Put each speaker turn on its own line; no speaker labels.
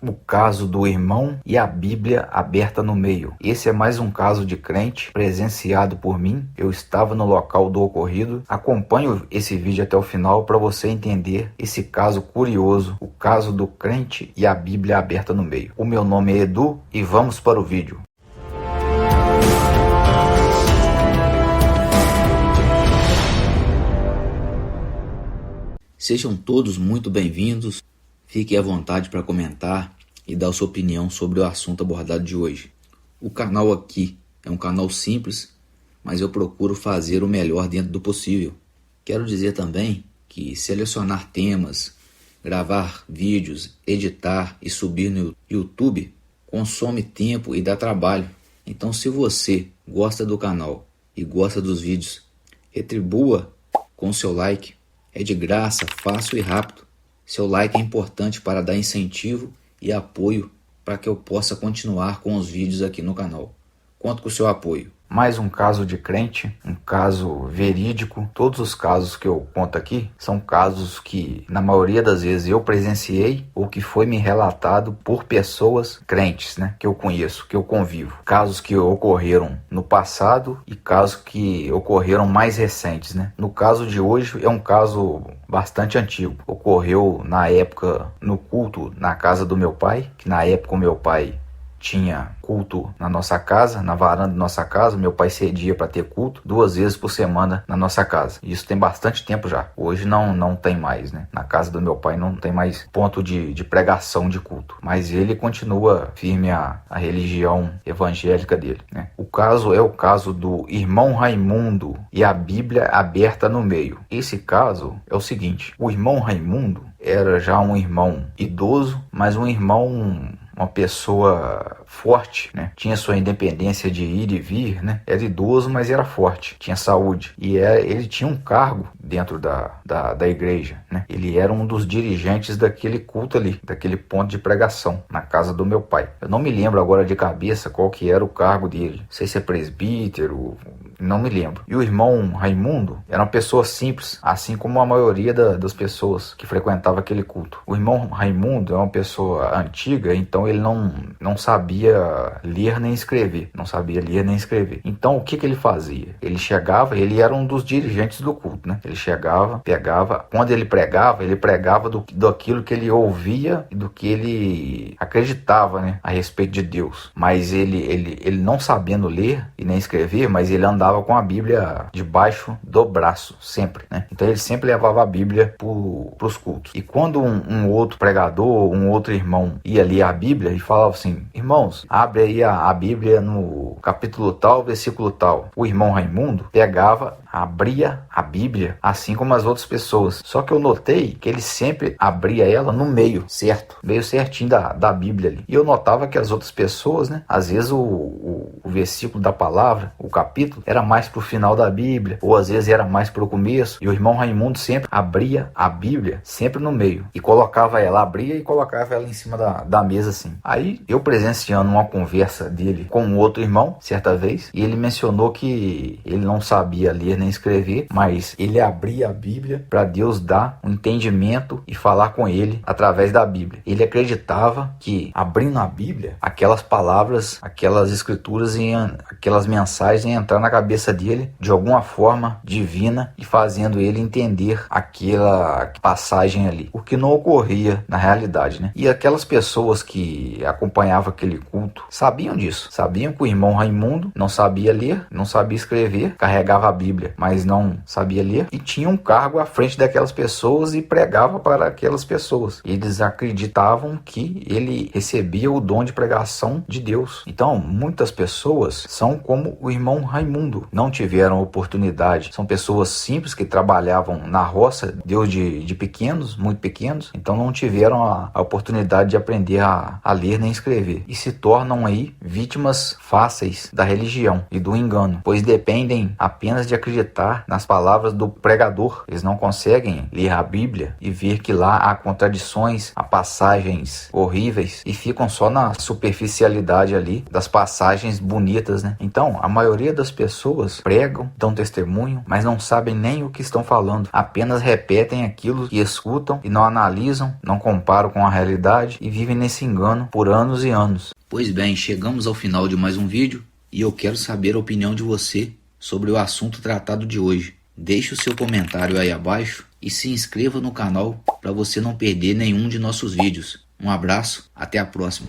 O caso do irmão e a Bíblia aberta no meio. Esse é mais um caso de crente presenciado por mim. Eu estava no local do ocorrido. Acompanhe esse vídeo até o final para você entender esse caso curioso, o caso do crente e a Bíblia aberta no meio. O meu nome é Edu e vamos para o vídeo.
Sejam todos muito bem-vindos. Fique à vontade para comentar e dar sua opinião sobre o assunto abordado de hoje. O canal aqui é um canal simples, mas eu procuro fazer o melhor dentro do possível. Quero dizer também que selecionar temas, gravar vídeos, editar e subir no YouTube consome tempo e dá trabalho. Então, se você gosta do canal e gosta dos vídeos, retribua com seu like. É de graça, fácil e rápido. Seu like é importante para dar incentivo e apoio para que eu possa continuar com os vídeos aqui no canal. Conto com o seu apoio.
Mais um caso de crente, um caso verídico. Todos os casos que eu conto aqui são casos que, na maioria das vezes, eu presenciei ou que foi me relatado por pessoas crentes, que eu conheço, que eu convivo. Casos que ocorreram no passado e casos que ocorreram mais recentes, No caso de hoje, é um caso bastante antigo. Ocorreu na época, no culto na casa do meu pai, que na época o meu pai tinha culto na nossa casa, na varanda da nossa casa. Meu pai cedia para ter culto 2 vezes por semana na nossa casa. Isso tem bastante tempo já. Hoje não tem mais, Na casa do meu pai não tem mais ponto de pregação de culto. Mas ele continua firme a religião evangélica dele, O caso é o caso do irmão Raimundo e a Bíblia aberta no meio. Esse caso é o seguinte: o irmão Raimundo era já um irmão idoso, mas um irmão, uma pessoa forte, Tinha sua independência de ir e vir, Era idoso, mas era forte, tinha saúde. E ele tinha um cargo dentro da igreja, Ele era um dos dirigentes daquele culto ali, daquele ponto de pregação, na casa do meu pai. Eu não me lembro agora de cabeça qual que era o cargo dele. Não sei se é presbítero, não me lembro. E o irmão Raimundo era uma pessoa simples, assim como a maioria das pessoas que frequentavam aquele culto. O irmão Raimundo é uma pessoa antiga, então ele não sabia ler nem escrever. Não sabia ler nem escrever. Então o que ele fazia? Ele chegava, ele era um dos dirigentes do culto, Ele chegava, pegava, quando ele pregava daquilo que ele ouvia e do que ele acreditava, a respeito de Deus. Mas ele não sabendo ler e nem escrever, mas ele andava com a Bíblia debaixo do braço, sempre, Então ele sempre levava a Bíblia para os cultos. E quando um outro pregador, um outro irmão ia ler a Bíblia e falava assim: irmãos, abre aí a Bíblia no capítulo tal, versículo tal. O irmão Raimundo pegava, abria a Bíblia, assim como as outras pessoas. Só que eu notei que ele sempre abria ela no meio, certo? Meio certinho da Bíblia ali. E eu notava que as outras pessoas, às vezes o versículo da palavra, o capítulo, era mais pro final da Bíblia, ou às vezes era mais pro começo. E o irmão Raimundo sempre abria a Bíblia, sempre no meio. E colocava ela, abria e colocava ela em cima da mesa assim. Aí eu presenciando uma conversa dele com um outro irmão, certa vez, e ele mencionou que ele não sabia ler nem escrever, mas ele abria a Bíblia para Deus dar um entendimento e falar com ele através da Bíblia. Ele acreditava que, abrindo a Bíblia, aquelas palavras, aquelas escrituras, aquelas mensagens iam entrar na cabeça dele de alguma forma divina e fazendo ele entender aquela passagem ali, o que não ocorria na realidade, E aquelas pessoas que acompanhavam aquele culto sabiam disso, sabiam que o irmão Raimundo não sabia ler, não sabia escrever, carregava a Bíblia, mas não sabia ler, e tinha um cargo à frente daquelas pessoas e pregava para aquelas pessoas. Eles acreditavam que ele recebia o dom de pregação de Deus. Então, muitas pessoas são como o irmão Raimundo, não tiveram oportunidade. São pessoas simples que trabalhavam na roça, Deus de pequenos, muito pequenos, então não tiveram a oportunidade de aprender a ler nem escrever. E se tornam aí vítimas fáceis fáceis da religião e do engano, pois dependem apenas de acreditar nas palavras do pregador. Eles não conseguem ler a Bíblia e ver que lá há contradições, há passagens horríveis e ficam só na superficialidade ali das passagens bonitas, né? Então, a maioria das pessoas pregam, dão testemunho, mas não sabem nem o que estão falando, apenas repetem aquilo que escutam e não analisam, não comparam com a realidade e vivem nesse engano por anos e anos.
Pois bem, chegamos ao final de mais um vídeo e eu quero saber a opinião de você sobre o assunto tratado de hoje. Deixe o seu comentário aí abaixo e se inscreva no canal para você não perder nenhum de nossos vídeos. Um abraço, até a próxima.